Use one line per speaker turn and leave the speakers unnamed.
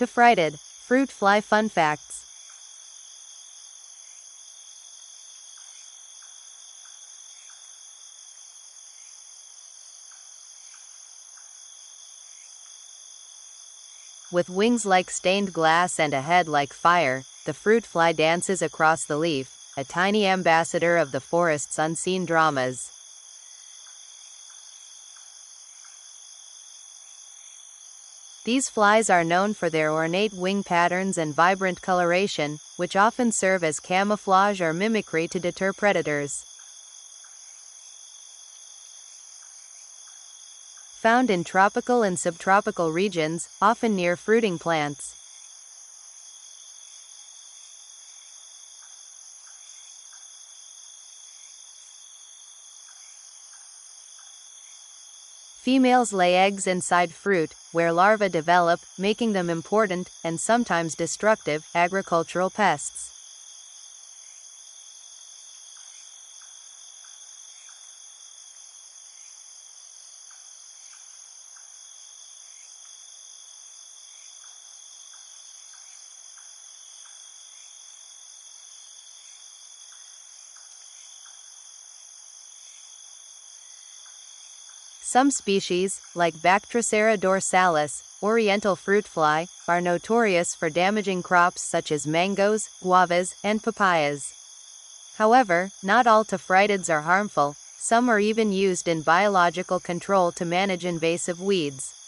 Tephritid Fruit Fly Fun Facts. With wings like stained glass and a head like fire, the fruit fly dances across the leaf, a tiny ambassador of the forest's unseen dramas. These flies are known for their ornate wing patterns and vibrant coloration, which often serve as camouflage or mimicry to deter predators. Found in tropical and subtropical regions, often near fruiting plants. Females lay eggs inside fruit, where larvae develop, making them important, and sometimes destructive, agricultural pests. Some species, like Bactrocera dorsalis, oriental fruit fly, are notorious for damaging crops such as mangoes, guavas, and papayas. However, not all tephritids are harmful. Some are even used in biological control to manage invasive weeds.